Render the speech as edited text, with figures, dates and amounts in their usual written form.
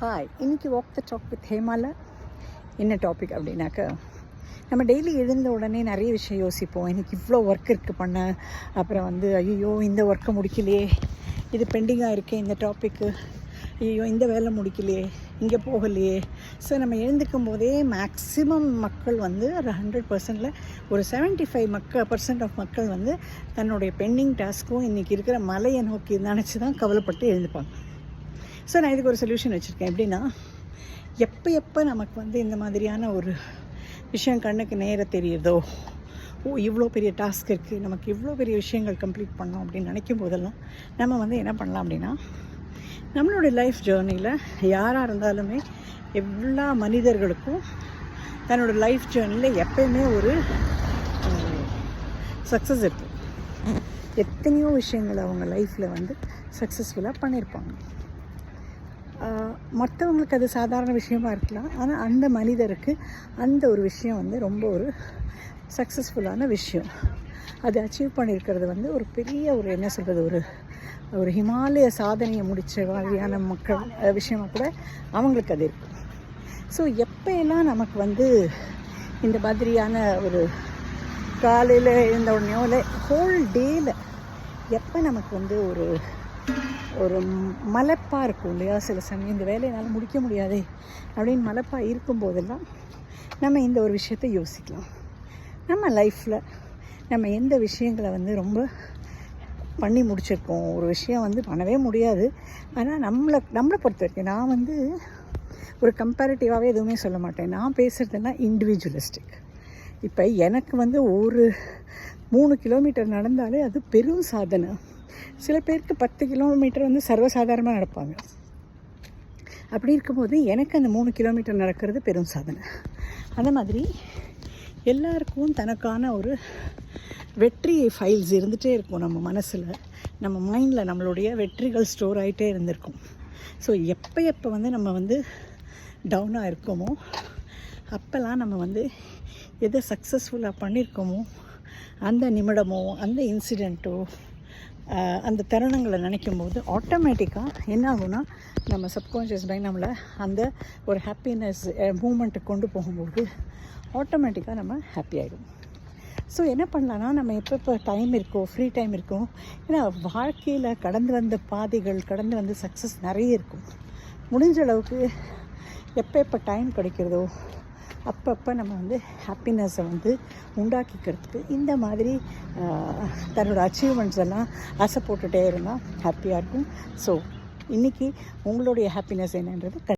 Hi, இன்றைக்கி walk the talk with ஹேமாவில் என்ன topic அப்படின்னாக்கா, நம்ம டெய்லி எழுந்த உடனே நிறைய விஷயம் யோசிப்போம். எனக்கு இவ்வளோ ஒர்க் இருக்குது பண்ண, அப்புறம் ஐயோ இந்த ஒர்க்கை முடிக்கலையே, இது பெண்டிங்காக இருக்கே, இந்த டாப்பிக்கு, ஐயோ இந்த வேலை முடிக்கலையே, இங்கே போகலையே. ஸோ நம்ம எழுந்துக்கும் போதே மேக்ஸிமம் மக்கள் ஒரு 100%ல் ஒரு 75% ஆஃப் மக்கள் தன்னுடைய பெண்டிங் டாஸ்க்கும் இன்றைக்கி இருக்கிற மலையை நோக்கி நினச்சி தான் கவலைப்பட்டு எழுந்துப்பாங்க. ஸோ நான் இதுக்கு ஒரு சொல்யூஷன் வச்சுருக்கேன். எப்படின்னா, எப்போ நமக்கு இந்த மாதிரியான ஒரு விஷயம் கண்ணுக்கு நேராக தெரியுதோ, இவ்வளோ பெரிய டாஸ்க் இருக்குது, நமக்கு இவ்வளோ பெரிய விஷயங்கள் கம்ப்ளீட் பண்ணோம் அப்படின்னு நினைக்கும் போதெல்லாம் நம்ம என்ன பண்ணலாம் அப்படின்னா, நம்மளுடைய லைஃப் ஜேர்னியில் யாராக இருந்தாலுமே எல்லா மனிதர்களுக்கும் தன்னோட லைஃப் ஜேர்னியில் எப்பயுமே ஒரு சக்ஸஸ் இருக்குது. எத்தனையோ விஷயங்கள் அவங்க லைஃப்பில் சக்ஸஸ்ஃபுல்லாக பண்ணியிருப்பாங்க. மற்றவங்களுக்கு அது சாதாரண விஷயமா இருக்கலாம், ஆனால் அந்த மனிதருக்கு அந்த ஒரு விஷயம் ரொம்ப ஒரு சக்ஸஸ்ஃபுல்லான விஷயம். அது அச்சீவ் பண்ணியிருக்கிறது ஒரு பெரிய ஒரு என்ன சொல்கிறது, ஒரு ஹிமாலய சாதனையை முடித்த மாதிரியான மக்கள் விஷயமாக கூட அவங்களுக்கு அது இருக்கும். ஸோ எப்போயெல்லாம் நமக்கு இந்த மாதிரியான ஒரு காலையில் எழுந்த உடனேயோ இல்லை ஹோல் டேயில் எப்போ நமக்கு ஒரு மலைப்பாக இருக்கும் இல்லையா, சில சமயம் இந்த வேலையினால் முடிக்க முடியாதே அப்படின்னு மலைப்பாக இருக்கும்போதெல்லாம் நம்ம இந்த ஒரு விஷயத்தை யோசிக்கலாம். நம்ம லைஃப்பில் நம்ம எந்த விஷயங்களை ரொம்ப பண்ணி முடிச்சிருக்கோம், ஒரு விஷயம் பண்ணவே முடியாது, ஆனால் நம்மளை பொறுத்த வரைக்கும் நான் ஒரு கம்பேரிட்டிவாகவே எதுவுமே சொல்ல மாட்டேன். நான் பேசுகிறதுலாம் இண்டிவிஜுவலிஸ்டிக். இப்போ எனக்கு ஒரு 3 கிலோமீட்டர் நடந்தாலே அது பெரும் சாதனை. சில பேருக்கு 10 கிலோமீட்டர் சர்வசாதாரணமாக நடப்பாங்க. அப்படி இருக்கும்போது எனக்கு அந்த 3 கிலோமீட்டர் நடக்கிறது பெரும் சாதனை. அந்த மாதிரி எல்லாருக்கும் தனக்கான ஒரு வெற்றி ஃபைல்ஸ் இருந்துகிட்டே இருக்கும். நம்ம மனசில், நம்ம மைண்டில் நம்மளுடைய வெற்றிகள் ஸ்டோர் ஆகிட்டே இருந்திருக்கும். ஸோ எப்போ நம்ம டவுனாக இருக்கோமோ அப்போல்லாம் நம்ம எதை சக்ஸஸ்ஃபுல்லாக பண்ணியிருக்கோமோ அந்த நிமிடமோ அந்த இன்சிடெண்ட்டோ அந்த தருணங்களை நினைக்கும் போது ஆட்டோமேட்டிக்காக என்ன ஆகும்னா, நம்ம சப்கான்ஷியஸ் மைண்ட் நம்மளை அந்த ஒரு ஹாப்பினஸ் மூமெண்ட்டுக்கு கொண்டு போகும்போது ஆட்டோமேட்டிக்காக நம்ம ஹாப்பி ஆகிடும். ஸோ என்ன பண்ணலான்னா, நம்ம எப்போ டைம் இருக்கோ, ஃப்ரீ டைம் இருக்கோ, ஏன்னா வாழ்க்கையில் கடந்து வந்த பாதைகள், கடந்து வந்த சக்ஸஸ் நிறைய இருக்கும். முடிஞ்ச அளவுக்கு எப்போ டைம் கிடைக்கிறதோ அப்பப்போ நம்ம ஹாப்பினஸை உண்டாக்கிக்கிறதுக்கு இந்த மாதிரி தன்னோட அச்சீவ்மெண்ட்ஸ் எல்லாம் ஆசை போட்டுகிட்டே இருந்தால் ஹாப்பியாக இருக்கும். ஸோ இன்றைக்கி உங்களுடைய ஹாப்பினஸ் என்னன்றது